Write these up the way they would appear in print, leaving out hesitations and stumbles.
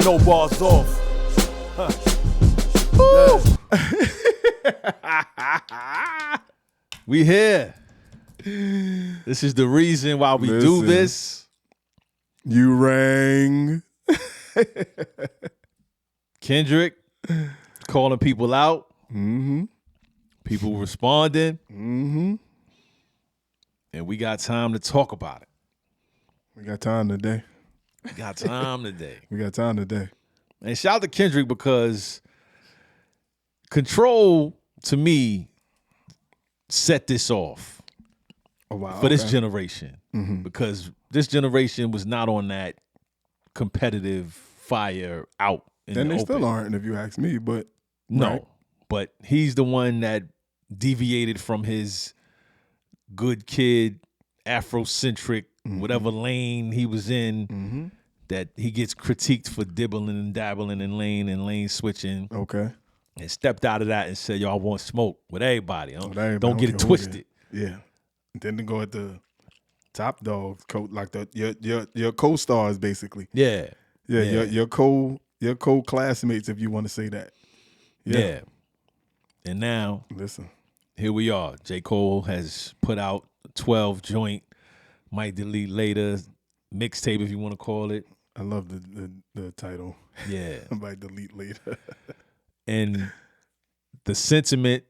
No bars off. Huh. We here. This is the reason why we do this. You rang. Kendrick calling people out. Mm-hmm. People responding. Mm-hmm. And we got time to talk about it. We got time today. We got time today. We got time today. And shout out to Kendrick because Control, to me, set this off for this generation. Mm-hmm. Because this generation was not on that competitive fire out in the And they open. still aren't, if you ask me, but No. right. But he's the one that deviated from his good kid, Afrocentric, whatever lane he was in, that he gets critiqued for dibbling and dabbling in lane switching. Okay. And stepped out of that and said, y'all want smoke with everybody. Everybody. Don't get it twisted. Yeah. And then to go at the top dog, like your co-stars, basically. Yeah. Yeah. Your co-classmates, if you want to say that. Yeah. And now, listen, here we are. J. Cole has put out a 12 joint, might delete later, mixtape if you want to call it. I love the title. Yeah. Might delete later. And the sentiment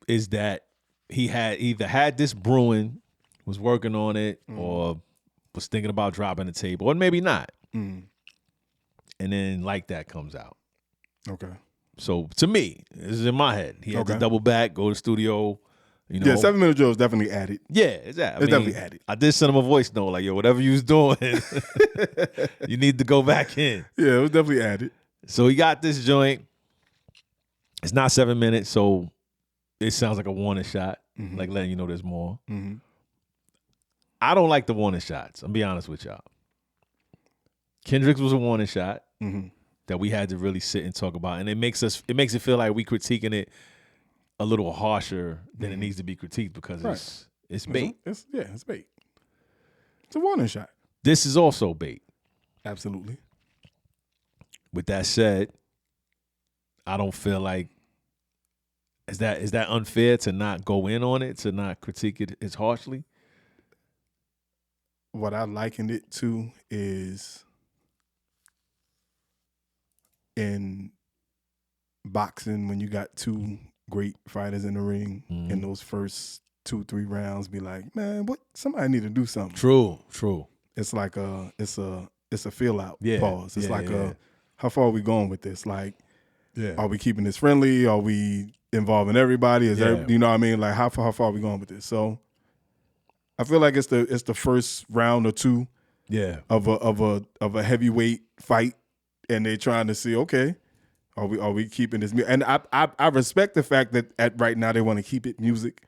is that he had either had this brewing, was working on it, or was thinking about dropping the tape, or maybe not. And then Like That comes out. Okay. So to me, this is in my head. He had to double back, go to the studio. You know, 7 Minute Drill is definitely added. Yeah, exactly. It's definitely added. I did send him a voice note like, yo, whatever you was doing, you need to go back in. Yeah, it was definitely added. So he got this joint. It's not 7 minutes, so it sounds like a warning shot, like letting you know there's more. I don't like the warning shots. I'll be honest with y'all. Kendrick's was a warning shot that we had to really sit and talk about, and it makes it feel like we critiquing it a little harsher than it needs to be critiqued because it's bait. It's bait. It's a warning shot. This is also bait. Absolutely. With that said, I don't feel like is that unfair to not go in on it, to not critique it as harshly? What I likened it to is in boxing when you got two great fighters in the ring in those first 2-3 rounds, be like, man, what? Somebody need to do something. True. It's like it's a feel out pause. It's how far are we going with this? Like, are we keeping this friendly? Are we involving everybody? You know what I mean? Like how far are we going with this? So I feel like it's the first round or two of a heavyweight fight, and they're trying to see, okay, are we keeping this music? And I respect the fact that right now they want to keep it music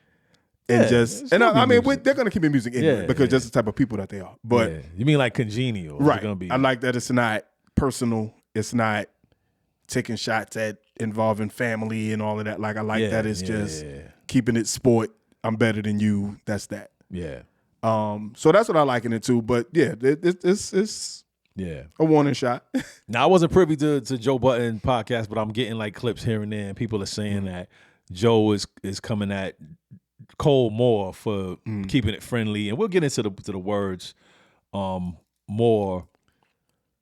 and I mean they're gonna keep it music anyway because that's the type of people that they are. But you mean like congenial, right? Gonna be... I like that it's not personal. It's not taking shots at involving family and all of that. Like I like that it's just keeping it sport. I'm better than you. That's that. Yeah. So that's what I liken it to. But yeah, it's a warning shot. Now I wasn't privy to Joe Budden podcast, but I'm getting like clips here and there, and people are saying that Joe is coming at Cole more for keeping it friendly, and we'll get into the words more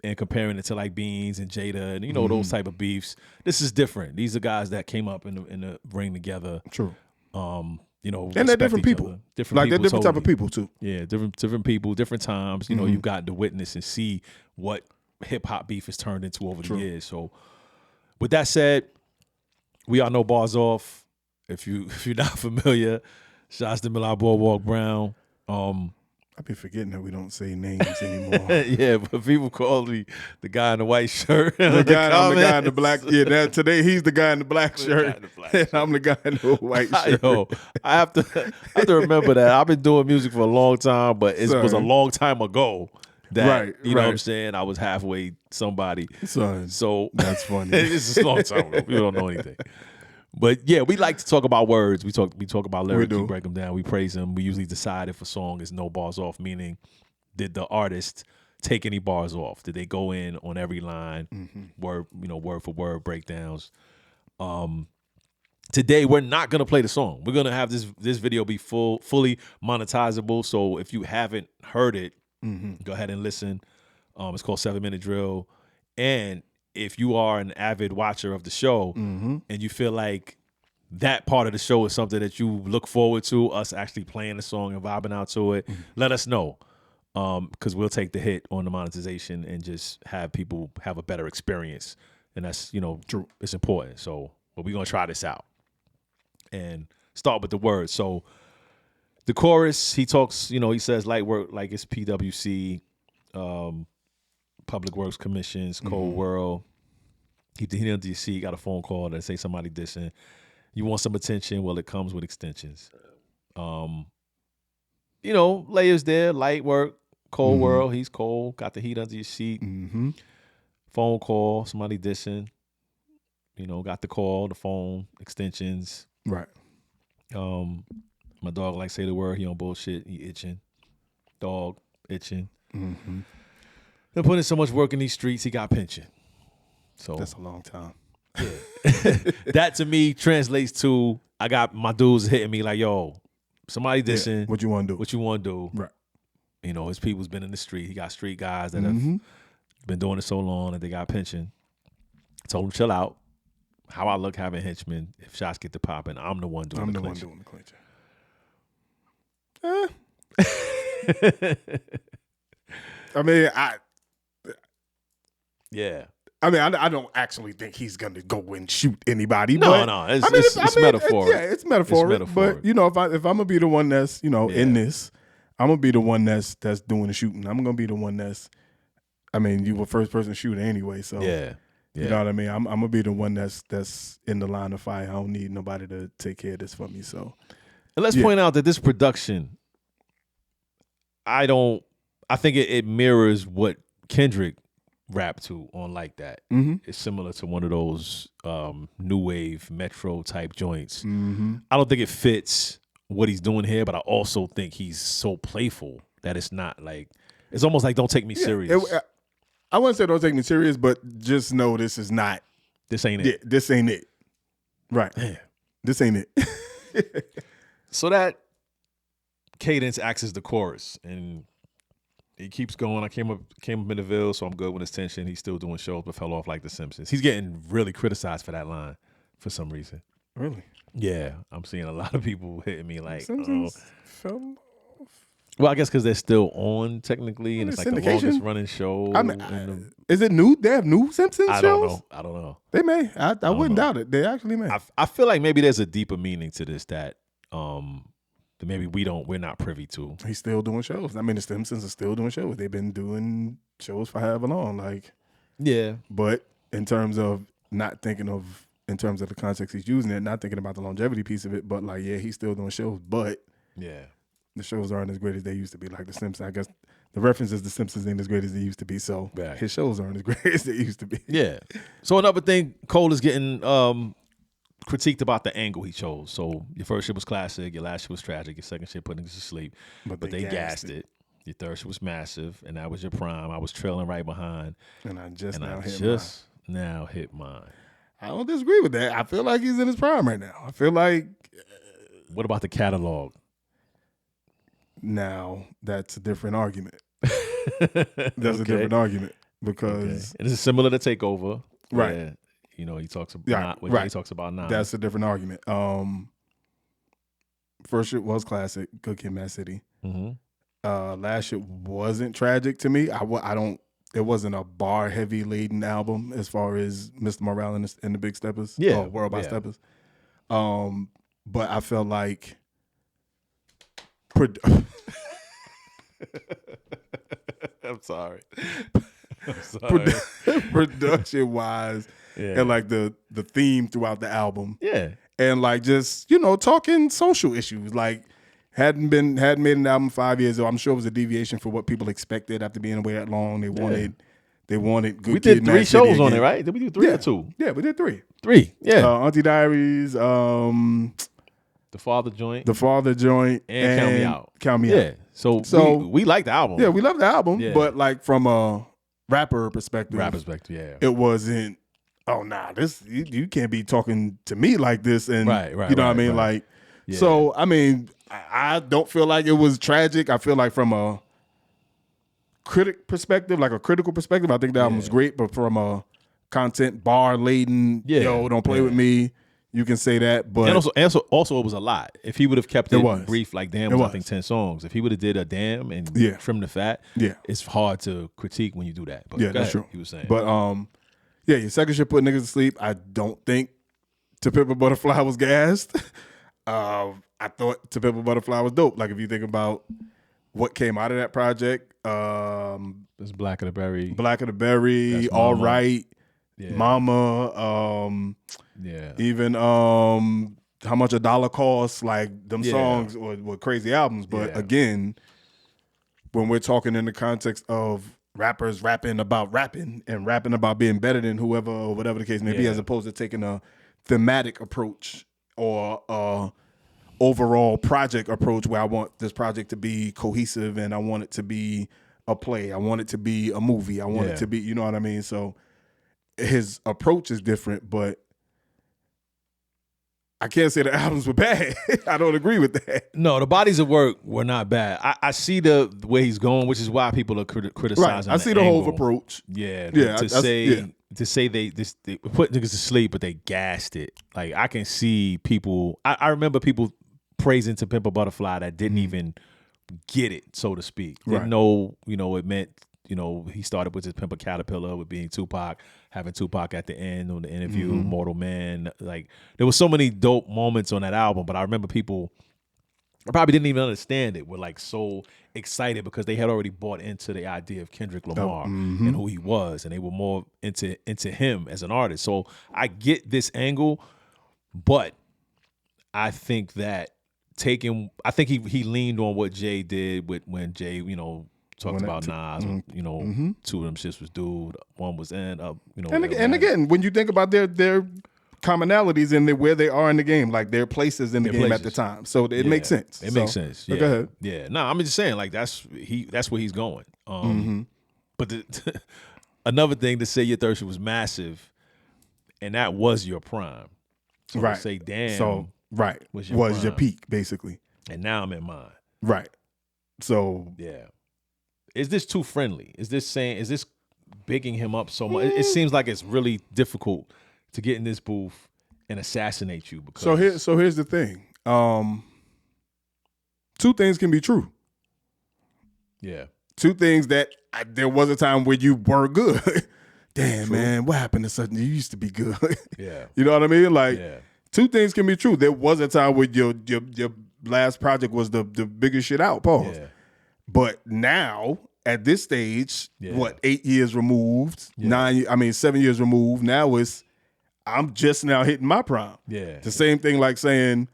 and comparing it to like Beans and Jada and those type of beefs. This is different. These are guys that came up in the ring together. True. And they're different people. They're different type of people too. Yeah, different people, different times. You've gotten to witness and see what hip hop beef has turned into over the years. So, with that said, we are NoBarsOff. If you're not familiar, shouts to Millard Boardwalk Brown. I be forgetting that we don't say names anymore. Yeah, but people call me the guy in the white shirt. I'm the guy in the black. Yeah, today he's the guy in the black shirt. And I'm the guy in the white shirt. Yo, I have to remember that. I've been doing music for a long time, but it was a long time ago that you know what I'm saying. I was halfway somebody. So that's funny. It's a long time ago. People don't know anything. But yeah, we like to talk about words. We talk about lyrics. We break them down. We praise them. We usually decide if a song is no bars off, meaning did the artist take any bars off? Did they go in on every line, word for word breakdowns? Today we're not gonna play the song. We're gonna have this video be fully monetizable. So if you haven't heard it, go ahead and listen. It's called 7 Minute Drill. And if you are an avid watcher of the show and you feel like that part of the show is something that you look forward to, us actually playing the song and vibing out to it, let us know. Because we'll take the hit on the monetization and just have people have a better experience. And that's, true. It's important. So, but we're going to try this out and start with the words. So the chorus, he talks, he says light work like it's PWC, Public Works Commissions, Cold World. He under your seat, got a phone call that say somebody dissing. You want some attention? Well, it comes with extensions. Layers there, light work, cold world. He's cold, got the heat under your seat. Phone call, somebody dissing. Got the call, the phone, extensions. Right. My dog like say the word. He on bullshit. He itching. Dog itching. They're putting so much work in these streets. He got pension. So that's a long time. Yeah. That to me translates to I got my dudes hitting me like, yo, somebody dissing. What you want to do? What you want to do? Right. His people's been in the street. He got street guys that have been doing it so long that they got pension. Told him chill out. How I look having henchmen. If shots get to popping, I'm the one doing the clinching. I'm the one doing the clinching. I mean, yeah. I mean, I don't actually think he's going to go and shoot anybody. No, but, it's metaphoric. It's metaphoric. But, if I'm going to be the one that's, in this, I'm going to be the one that's doing the shooting. I'm going to be the one that's, you were first person shooter anyway. So, yeah. You know what I mean? I'm going to be the one that's in the line of fire. I don't need nobody to take care of this for me. So, and let's point out that this production, I think it mirrors what Kendrick rap to on Like That. It's similar to one of those new wave metro type joints. I don't think it fits what he's doing here, but I also think he's so playful that it's not like, it's almost like don't take me serious. I wouldn't say don't take me serious, but just know this is not. This ain't it. This ain't it. Right. Yeah. This ain't it. So that cadence acts as the chorus, and he keeps going. I came up in the Ville, so I'm good with his tension. He's still doing shows, but fell off like The Simpsons. He's getting really criticized for that line for some reason. Really? Yeah, I'm seeing a lot of people hitting me like, Simpsons fell off. Well, I guess because they're still on technically, and it's like the longest running show. Is it new? They have new Simpsons shows? I don't know. They may. I wouldn't doubt it. They actually may. I feel like maybe there's a deeper meaning to this that maybe we're not privy to. He's still doing shows. The Simpsons are still doing shows. They've been doing shows for however long. Yeah. But in terms of not thinking of, in terms of the context he's using it, not thinking about the longevity piece of it, but he's still doing shows. But yeah, the shows aren't as great as they used to be. Like The Simpsons, I guess the reference is The Simpsons ain't as great as they used to be. So his shows aren't as great as they used to be. Yeah. So another thing, Cole is getting critiqued about the angle he chose. So your first shit was classic, your last shit was tragic, your second shit put niggas to sleep, but they gassed it. Your third shit was massive, and that was your prime. I was trailing right behind, and I just now hit mine. I don't disagree with that. I feel like he's in his prime right now. I feel like. What about the catalog? Now that's a different argument. That's a different argument because and it's similar to Takeover, right? He talks about he talks about now. That's a different argument. First shit was classic, Good Kid, Mad City. Last shit wasn't tragic to me. I don't. It wasn't a bar heavy laden album as far as Mr. Morale and the Big Steppers. World by Steppers. But I felt like. I'm sorry. Production wise, and the theme throughout the album, and just talking social issues. Hadn't made an album 5 years ago. I'm sure it was a deviation for what people expected after being away that long. They wanted Good. We did 3 shows on it, right? Did we do 3 or 2? Yeah, we did 3. 3, yeah. Auntie Diaries, The Father Joint, and Count Me Out. Count Me Out. So we like the album. Yeah, we love the album, but like from a rapper perspective, it wasn't. Oh nah, this you can't be talking to me like this, and you know what I mean, like. Yeah. So I mean, I don't feel like it was tragic. I feel like from a critic perspective, like a critical perspective, I think the album was great. But from a content bar laden, don't play with me. You can say that, but and also it was a lot. If he would have kept it brief, like Damn was I think 10 songs. If he would have did a Damn and trimmed the fat, it's hard to critique when you do that. But that's true. He was saying, but your second shit put niggas to sleep. I don't think To Pimp a Butterfly was gassed. I thought To Pimp a Butterfly was dope. Like if you think about what came out of that project, it's Black of the Berry, All Right. Yeah. Mama, even How Much a Dollar Costs, like them songs were crazy albums. But again, when we're talking in the context of rappers rapping about rapping and rapping about being better than whoever or whatever the case may be, as opposed to taking a thematic approach or overall project approach where I want this project to be cohesive and I want it to be a play, I want it to be a movie, I want it to be, you know what I mean? So his approach is different, but I can't say the albums were bad. I don't agree with that. No, the bodies of work were not bad. I see the way he's going, which is why people are criticizing. Right. I see the whole approach. To say they put niggas to sleep, but they gassed it. Like I can see people. I remember people praising To Pimp a Butterfly that didn't even get it, so to speak. Didn't know, it meant. He started with his Pimp a Caterpillar with being Tupac, having Tupac at the end on the interview, Mortal Man. Like there was so many dope moments on that album, but I remember people probably didn't even understand it. Were like so excited because they had already bought into the idea of Kendrick Lamar and who he was, and they were more into him as an artist. So I get this angle, but I think that I think he leaned on what Jay did when Jay, talked about Nas, two of them shits was dude, one was end up, And again, when you think about their commonalities and where they are in the game, like their places in the game at the time, so it makes sense. It makes sense. Yeah. Go ahead. Yeah. No, I'm just saying, like that's where he's going. But another thing to say Your Thirst was massive, and that was your prime. So to say Damn. So was your peak basically, and now I'm in mine. Right. So yeah. Is this too friendly? Is this bigging him up so much? It seems like it's really difficult to get in this booth and assassinate you. Because so here's the thing. Two things can be true. Yeah. Two things that there was a time where you were good. Damn, man, what happened to something? You used to be good. Yeah. You know what I mean? Like, two things can be true. There was a time where your last project was the biggest shit out, pause. Yeah. But now, at this stage, 8 years removed, 7 years removed, now I'm just now hitting my prime. Yeah. The same thing like saying,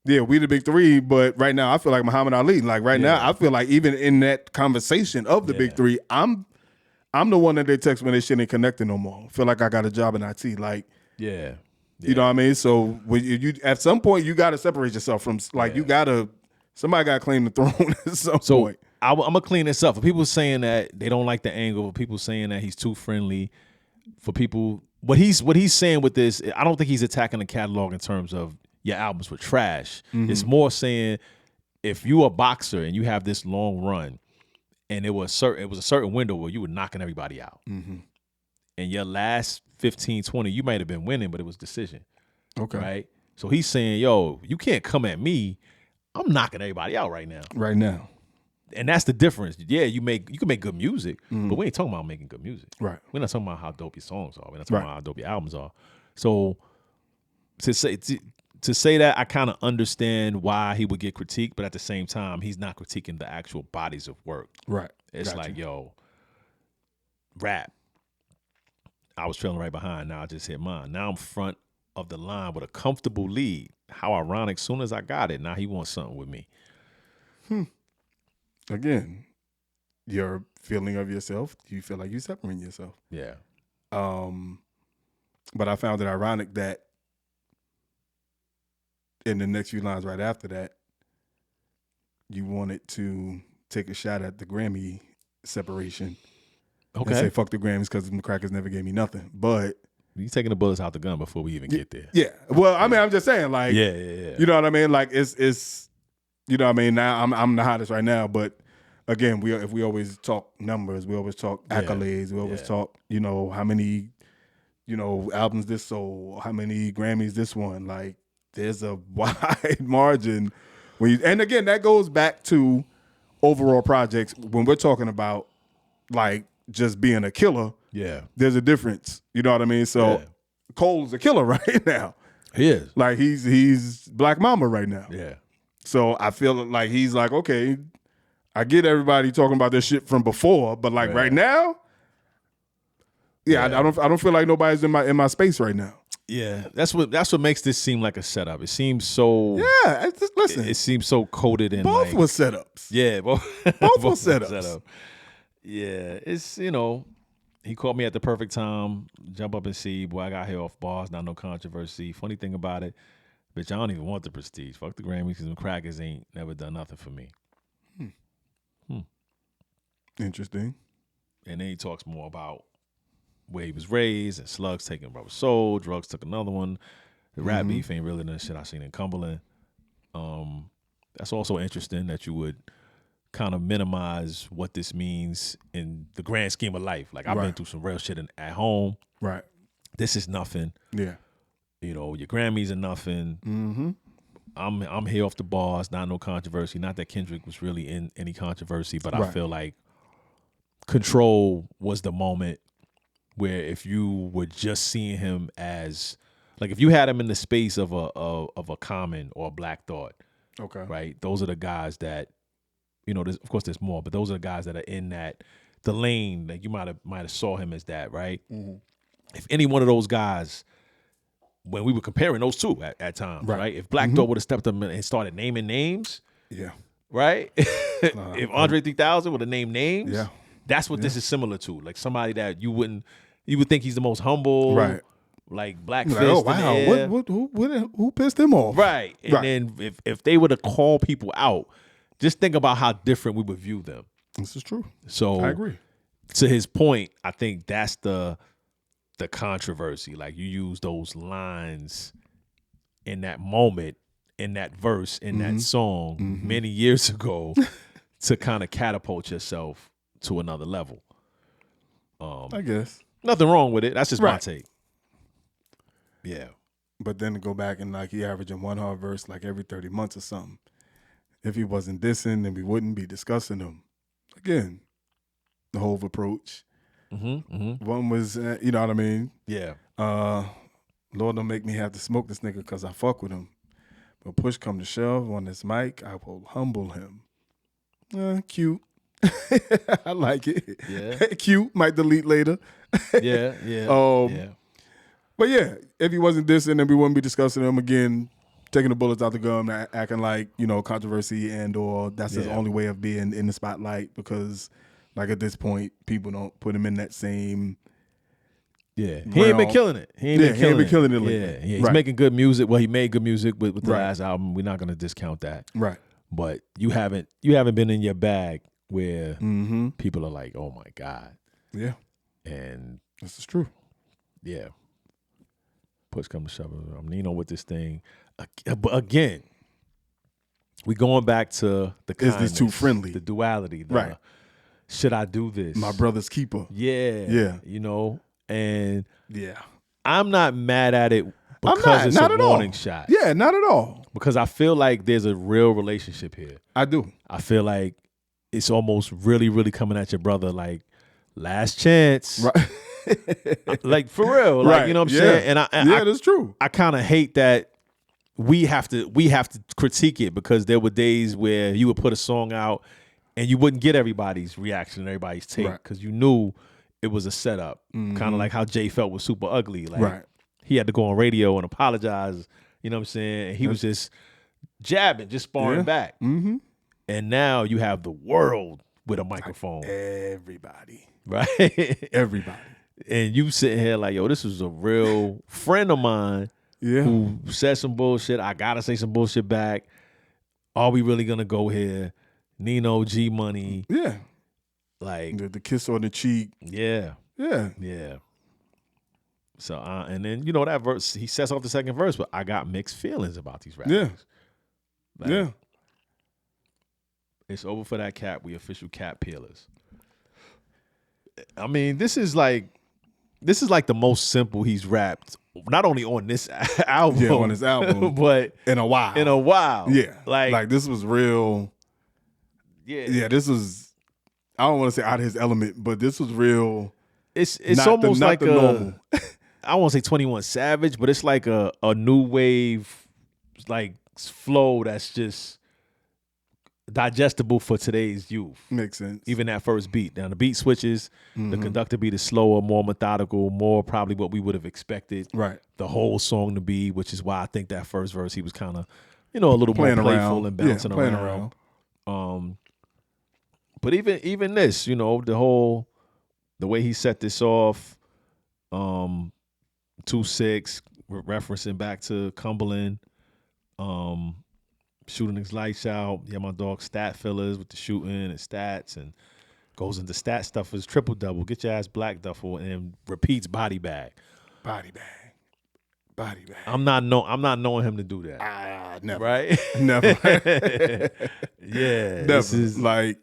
we the big three, but right now I feel like Muhammad Ali. Like right now, I feel like even in that conversation of the big three, I'm the one that they text when they shit ain't connecting no more. I feel like I got a job in IT. Like, you know what I mean? So when you at some point you got to separate yourself from somebody got to claim the throne at some point. I'm gonna clean this up. For people saying that they don't like the angle, for people saying that he's too friendly, for people what he's saying with this, I don't think he's attacking the catalog in terms of your albums were trash. It's more saying if you a boxer and you have this long run, and it was a certain window where you were knocking everybody out, and your last 15, 20, you might have been winning, but it was decision. Okay, right. So he's saying, yo, you can't come at me. I'm knocking everybody out right now. Right now. And that's the difference. Yeah, you can make good music, but we ain't talking about making good music. Right. We're not talking about how dope your songs are. We're not talking about how dope your albums are. So to say that, I kind of understand why he would get critiqued, but at the same time, he's not critiquing the actual bodies of work. Right. It's like, yo, rap. I was trailing right behind. Now I just hit mine. Now I'm front of the line with a comfortable lead. How ironic. Soon as I got it, now he wants something with me. Again, your feeling of yourself, you feel like you're separating yourself. Yeah. But I found it ironic that in the next few lines right after that, you wanted to take a shot at the Grammy separation. Okay. And say fuck the Grammys because the crackers never gave me nothing. But you taking the bullets out the gun before we even get there. Yeah. Well, I mean, I'm just saying, like, yeah. You know what I mean? Like, it's you know what I mean? Now I'm the hottest right now, but again, we always talk numbers, we always talk accolades, we always talk, you know, how many, you know, albums this sold, how many Grammys this one. Like, there's a wide margin and again, that goes back to overall projects. When we're talking about like just being a killer, there's a difference. You know what I mean? So Cole's a killer right now. He is. Like he's Black Mama right now. Yeah. So I feel like he's like, okay, I get everybody talking about this shit from before, but like right now, I don't feel like nobody's in my space right now. Yeah, that's what makes this seem like a setup. It seems so. Yeah, listen. It seems so coded in. Both were setups. Yeah, both were setups. Yeah, it's, you know, he caught me at the perfect time. Jump up and see, boy, I got here off bars, not no controversy. Funny thing about it, bitch, I don't even want the prestige. Fuck the Grammys because them crackers ain't never done nothing for me. Interesting. And then he talks more about where he was raised and slugs taking a brother's soul, drugs took another one. The rap beef ain't really the shit I seen in Cumberland. That's also interesting that you would kind of minimize what this means in the grand scheme of life. Like, I've been through some real shit at home. Right. This is nothing. Yeah. You know, your Grammys are nothing. Mm-hmm. I'm here off the bars, not no controversy. Not that Kendrick was really in any controversy, but I feel like Control was the moment where if you were just seeing him as, like, if you had him in the space of a Common or a Black Thought, okay, right? Those are the guys that, you know, of course there's more, but those are the guys that are in the lane that you might have saw him as that, right? Mm-hmm. If any one of those guys, when we were comparing those two at times, right? If Black Thought would have stepped up and started naming names, right? If Andre 3000 would have named names, that's what this is similar to. Like somebody that you would think he's the most humble, right? Like Black Fist. Oh wow, who pissed him off? Right, and then if they were to call people out, just think about how different we would view them. This is true. So I agree. To his point, I think that's the controversy. Like, you use those lines in that moment, in that verse, in that song many years ago to kind of catapult yourself to another level. I guess. Nothing wrong with it. That's just my take. Yeah. But then to go back and like he averaging one hard verse like every 30 months or something. If he wasn't dissing, then we wouldn't be discussing him. Again, the whole approach. One was, you know what I mean? Yeah. Lord, don't make me have to smoke this nigga because I fuck with him. But push come to shove on this mic, I will humble him. Cute. I like it. Yeah. Cute. Might delete later. Yeah. But yeah, if he wasn't dissing, then we wouldn't be discussing him again, taking the bullets out the gun, acting like, you know, controversy and or that's his only way of being in the spotlight because, like, at this point, people don't put him in that same. Yeah, he ain't been killing it. He ain't been killing it lately. Yeah. He's making good music. Well, he made good music with the last album. We're not going to discount that. Right. But you haven't been in your bag where people are like, oh my God. Yeah. And this is true. Yeah. Push come to shove. You know, with this thing. But again, we going back to the kindness, is this too friendly? The duality. Right. Should I do this? My brother's keeper. Yeah. Yeah. You know, and yeah, I'm not mad at it because it's a warning shot. Yeah, not at all. Because I feel like there's a real relationship here. I do. I feel like it's almost really, really coming at your brother like last chance. Right. Like, for real. Like, you know what I'm saying? And that's true. I kind of hate that we have to critique it because there were days where you would put a song out and you wouldn't get everybody's reaction and everybody's take because you knew it was a setup. Kind of like how Jay felt with Super Ugly. Like, he had to go on radio and apologize. You know what I'm saying? And he was just jabbing, just sparring back. Mm-hmm. And now you have the world with a microphone. Everybody. Right? Everybody. And you sitting here like, yo, this is a real friend of mine who said some bullshit. I got to say some bullshit back. Are we really going to go here? Nino, G Money. Yeah. Like the kiss on the cheek. Yeah. Yeah. Yeah. So and then that verse, he sets off the second verse, but I got mixed feelings about these rappers. Yeah. Like, yeah. It's over for that cap. We official cap peelers. I mean, this is like the most simple he's rapped, not only on this album. Yeah, on his album. but in a while. Yeah. Like this was real. Yeah. Yeah, this was, I don't want to say out of his element, but this was real. It's almost like normal. I won't say 21 Savage, but it's like a new wave like flow that's just digestible for today's youth. Makes sense. Even that first beat. Now the beat switches, the conductor beat is slower, more methodical, more probably what we would have expected the whole song to be, which is why I think that first verse he was kind of, a little more playful and bouncing around. But even this, the way he set this off, 2-6, referencing back to Cumberland, shooting his lights out. Yeah, my dog stat fillers with the shooting and stats, and goes into stat stuff as triple double. Get your ass black duffel, and repeats body bag. Body bag. I'm not knowing him to do that. Never. Right? Never. Yeah. Never. This is like,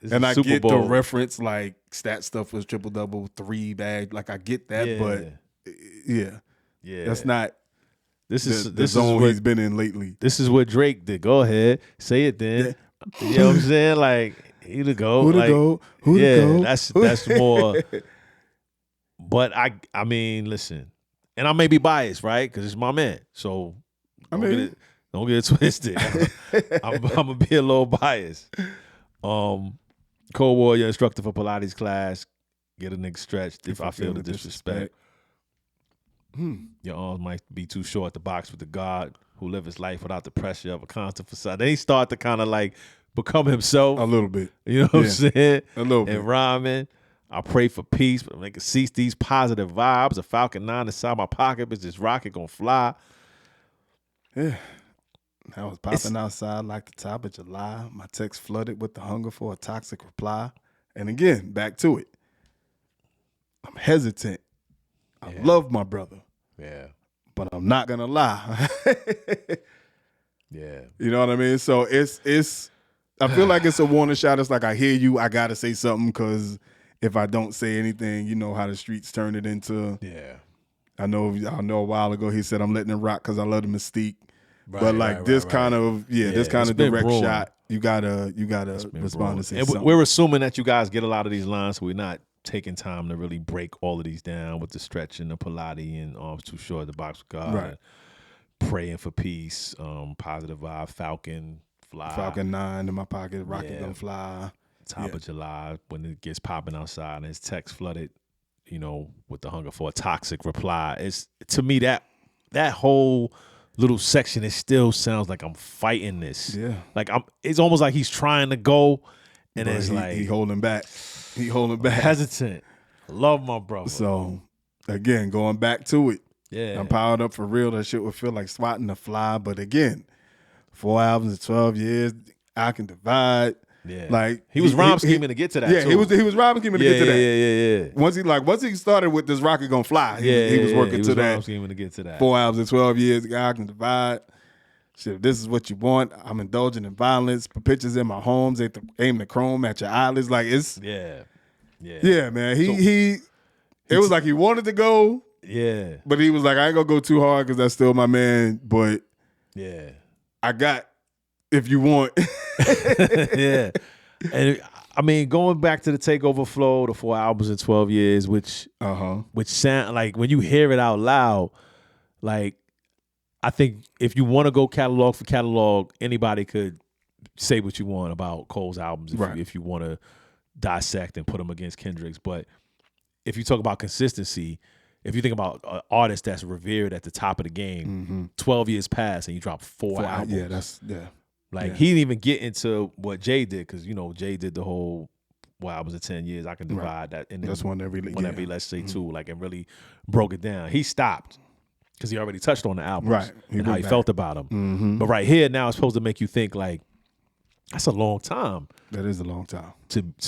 and I Super get Bowl. the reference, like stat stuff was triple double, 3 bag. Like I get that, but yeah, that's not. This is the zone he's been in lately. This is what Drake did. Go ahead, say it then. Yeah. You know what I'm saying? Like he to go. Who to go? Who to go? That's more. But I mean, listen, and I may be biased, right? Because it's my man. So don't get it twisted. I'm gonna be a little biased. Cold Warrior instructor for Pilates class. Get a nigga stretched if I feel the disrespect. Your arms might be too short to box with the God who live his life without the pressure of a constant facade. Then he start to kind of like become himself. A little bit. You know what I'm saying? A little bit. And rhyming. I pray for peace, but make it cease these positive vibes. A Falcon 9 inside my pocket, but this rocket gonna fly. Yeah. I was popping outside like the top of July. My text flooded with the hunger for a toxic reply. And again, back to it. I'm hesitant. I love my brother. Yeah. But I'm not gonna lie. Yeah. You know what I mean? So it's I feel like it's a warning shot. It's like I hear you, I gotta say something, because if I don't say anything, you know how the streets turn it into. Yeah. I know a while ago he said I'm letting it rock because I love the mystique. Right, but like this kind of direct brewing. Shot, you gotta respond to say something. We're assuming that you guys get a lot of these lines, so we're not taking time to really break all of these down with the stretch and the Pilates and arms too short, the box with God, right. Praying for peace, positive vibe, Falcon 9 in my pocket, rocket gonna fly. Top of July when it gets popping outside and his text flooded, with the hunger for a toxic reply. It's to me that whole little section, it still sounds like I'm fighting this. Yeah, like it's almost like he's trying to go, and but it's like he holding back. He holding back. Hesitant. Love my brother. So again, going back to it. Yeah. I'm powered up for real. That shit would feel like swatting the fly. But again, 4 albums in 12 years, I can divide. Yeah. Like he was rhyme scheming to get to that. Yeah, too. he was rhyme scheming to get to that. Yeah. Once he started with this rocket gonna fly, he was working to that. Rhyme scheming to get to that. 4 albums in 12 years, I can divide. Shit, if this is what you want, I'm indulging in violence. Put pictures in my homes, aim the chrome at your eyelids. Like it's yeah, man. It was like he wanted to go. Yeah. But he was like, I ain't gonna go too hard because that's still my man. But yeah, I got if you want. Yeah. And I mean, going back to the Takeover flow, the 4 albums in 12 years, which sound like when you hear it out loud, like I think if you want to go catalog for catalog, anybody could say what you want about Cole's albums if you want to dissect and put them against Kendrick's. But if you talk about consistency, if you think about an artist that's revered at the top of the game, 12 years pass and you drop 4 albums. He didn't even get into what Jay did, because Jay did the whole albums in 10 years. I can divide that, and that's one every let's say 2, like, and really broke it down. He stopped because he already touched on the albums, right? And how he felt about them. But right here now, it's supposed to make you think like, That's a long time. That is a long time.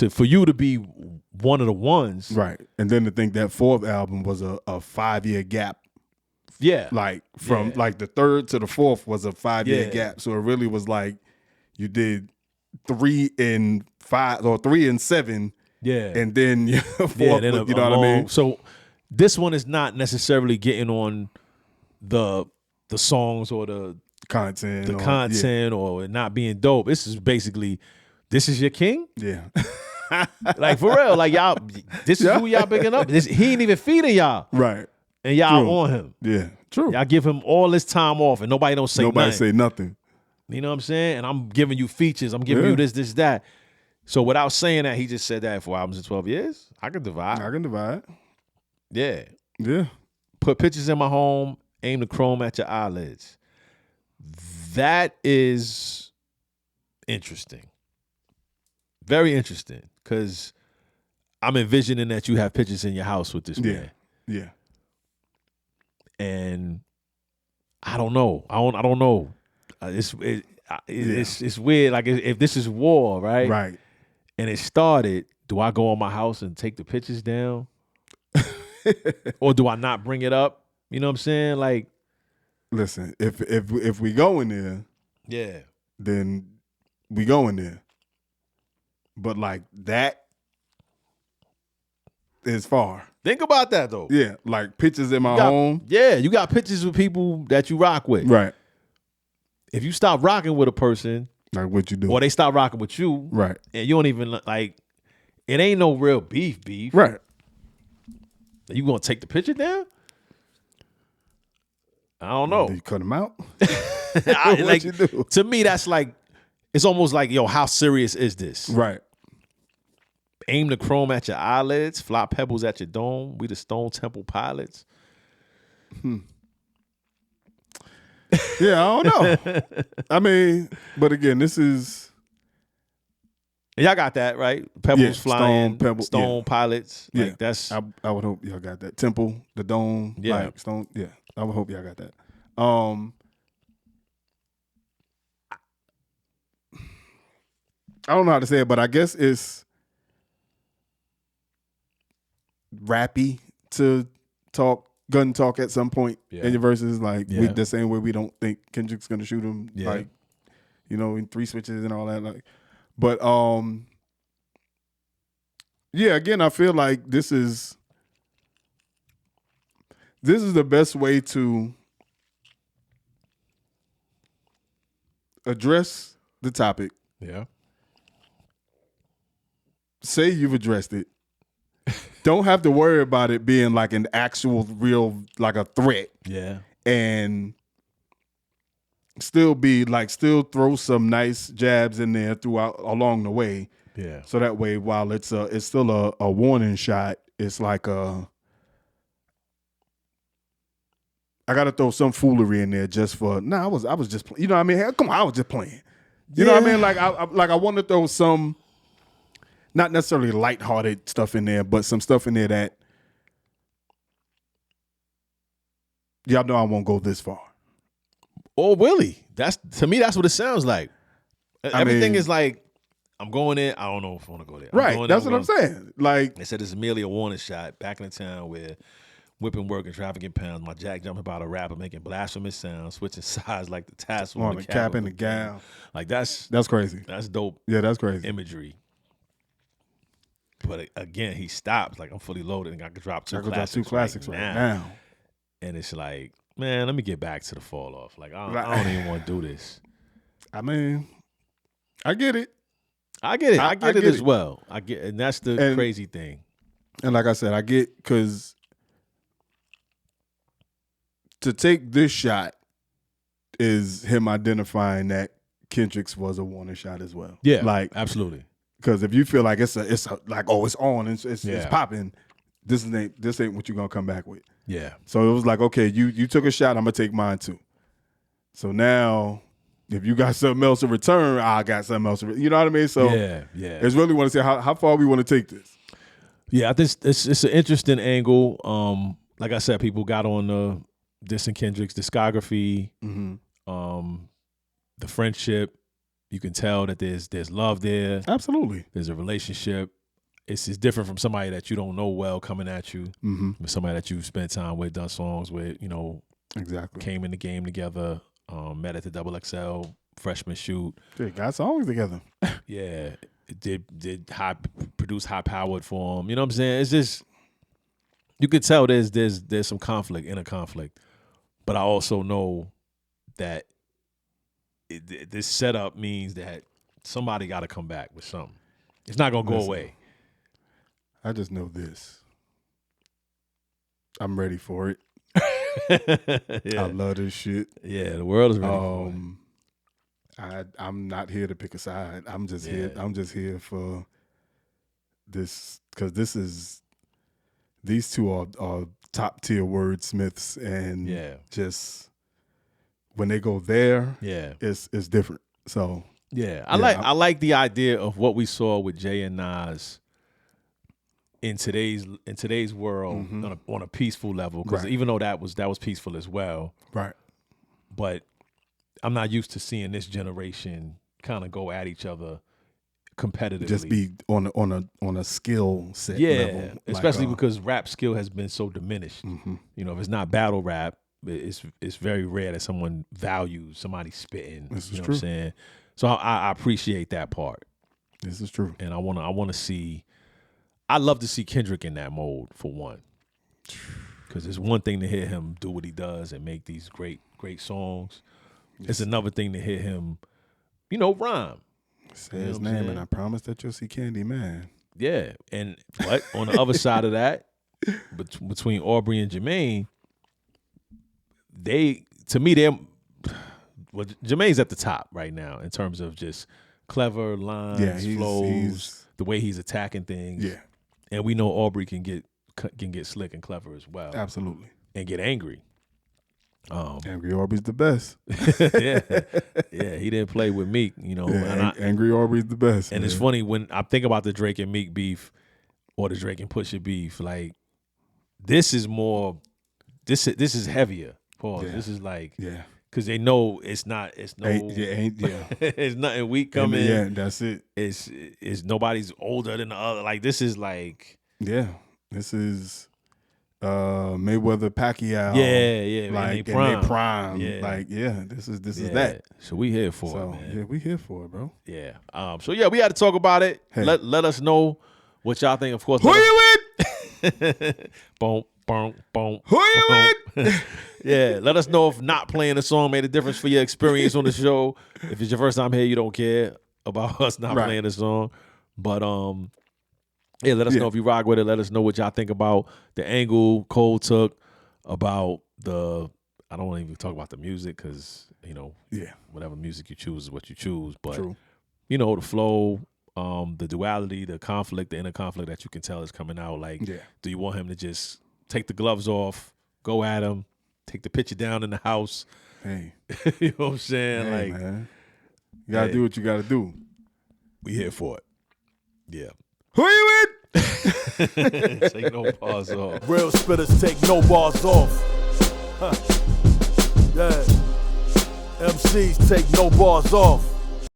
For you to be one of the ones. Right. And then to think that 4th album was a 5-year gap. Yeah. Like from like the 3rd to the 4th was a 5-year gap. So it really was like you did 3 and 5 or 3 and 7. Yeah. And then 4th, then you know what I mean? So this one is not necessarily getting on the songs or the content or not being dope. This is basically, this is your king? Yeah. Like for real, like y'all, this is who y'all picking up. He ain't even feeding y'all. Right. And y'all on him. Yeah, true. Y'all give him all this time off and nobody say nothing. You know what I'm saying? And I'm giving you features. I'm giving you this, that. So without saying that, he just said that 4 albums in 12 years. I can divide. Yeah. Yeah. Put pictures in my home, aim the chrome at your eyelids. That is interesting. Very interesting. Because I'm envisioning that you have pictures in your house with this man. Yeah. And I don't know. I don't know. It's weird. Like if this is war, right? Right. And it started, do I go on my house and take the pictures down? Or do I not bring it up? You know what I'm saying? Like, listen, if we go in there, then we go in there. But like that is far. Think about that though. Yeah, like pictures in my home. Yeah, you got pictures with people that you rock with. Right. If you stop rocking with a person, like what you do, or they stop rocking with you, right? And you don't even like, it ain't no real beef, right? You gonna take the picture down? I don't know. Do you cut them out? Like, you do? To me, that's like, it's almost like, yo, how serious is this? Right. Aim the chrome at your eyelids, fly pebbles at your dome. We the Stone Temple Pilots. Yeah, I don't know. I mean, but again, this is. Y'all got that, right? Pebbles flying, Stone Pilots. Yeah, like that's. I would hope y'all got that. Temple, the dome, like Stone. Yeah, I would hope y'all got that. I don't know how to say it, but I guess it's rappy to gun talk at some point in your verses. Like the same way we don't think Kendrick's gonna shoot him, like, you know, in 3 switches and all that. Like, but again, I feel like this is the best way to address the topic. Yeah. Say you've addressed it. Don't have to worry about it being like an actual real, like a threat. Yeah. And still throw some nice jabs in there throughout along the way. Yeah. So that way, while it's still a warning shot, it's like I gotta throw some foolery in there just for. I was just playing. You know what I mean? Hey, come on, I was just playing. You know what I mean? Like I want to throw some. Not necessarily lighthearted stuff in there, but some stuff in there that y'all know I won't go this far. Oh, really? To me, that's what it sounds like. Everything is like, I'm going in. I don't know if I want to go there. Right. That's what I'm saying. Like, they said it's merely a warning shot back in the town where whipping work and trafficking pounds. My jack jumping about a rapper making blasphemous sounds, switching sides like the tassel on the cap and the gown. Like that's crazy. That's dope. Yeah, that's crazy imagery. But again, he stops. Like, I'm fully loaded and I could drop two classics right now. And it's like, man, let me get back to the fall off. Like, I don't even want to do this. I mean, I get it. I get it as well. And that's the crazy thing. And like I said, I get, because to take this shot is him identifying that Kendrick's was a warning shot as well. Yeah, like absolutely. Because if you feel like it's like, oh, it's on, it's popping, this ain't what you're gonna come back with. Yeah. So it was like, okay, you took a shot, I'm gonna take mine too. So now, if you got something else to return, I got something else to return. You know what I mean? So yeah. It's really want to say how far we want to take this. Yeah, I think it's an interesting angle. Like I said, people got on this and Kendrick's discography, the friendship, You can tell that there's love there. Absolutely. There's a relationship. It's different from somebody that you don't know well coming at you. Mm-hmm. Somebody that you've spent time with, done songs with, exactly. Came in the game together, met at the XXL freshman shoot. They got songs together. Yeah. Did produce high powered for them. You know what I'm saying? It's just, you could tell there's some conflict, inner conflict. But I also know that this setup means that somebody got to come back with something. It's not going to go away. I just know this. I'm ready for it. Yeah. I love this shit. Yeah, the world is ready for it. I'm not here to pick a side. I'm just here. I'm just here for this, because these two are top tier wordsmiths, and just when they go there, it's different. So I like the idea of what we saw with Jay and Nas in today's world on a peaceful level, because even though that was peaceful as well, right? But I'm not used to seeing this generation kind of go at each other competitively. Just be on a skill set level. Especially because rap skill has been so diminished. Mm-hmm. If it's not battle rap, it's very rare that someone values somebody spitting. This is true. What I'm saying? So I appreciate that part. This is true. And I wanna see. I'd love to see Kendrick in that mode, for one, because it's one thing to hear him do what he does and make these great songs. It's another thing to hear him, rhyme. Say his name, and I promise that you'll see Candy Man. Yeah, but on the other side of that, between Aubrey and Jermaine, Jermaine's at the top right now in terms of just clever lines, flows, the way he's attacking things. Yeah, and we know Aubrey can get slick and clever as well. Absolutely, and get angry. Angry Aubrey's the best. yeah, he didn't play with Meek, Angry Aubrey's the best. And it's funny when I think about the Drake and Meek beef, or the Drake and Pusha beef. Like, this is more. This is heavier. Pause. Yeah. This is like, because they know it's not. It's no. It's nothing weak coming. Yeah, that's it. It's nobody's older than the other. Like, this is like. Yeah, this is. Mayweather Pacquiao, like in their prime, this is that. So we here for it, man. Yeah, we here for it, bro. Yeah. So we had to talk about it. Hey. Let us know what y'all think. Of course, who you with? Boom, boom, boom. Who you with? Yeah. Let us know if not playing the song made a difference for your experience on the show. If it's your first time here, you don't care about us not playing the song, but yeah, let us know if you rock with it. Let us know what y'all think about the angle Cole took, about I don't want to even talk about the music, because, whatever music you choose is what you choose. But, the flow, the duality, the conflict, the inner conflict that you can tell is coming out. Like, do you want him to just take the gloves off, go at him, take the picture down in the house? Hey. You know what I'm saying? Hey, man. You got to do what you got to do. We here for it. Yeah. Who you with? Take no bars off. Real spitters take no bars off. Huh. Yeah. MCs take no bars off.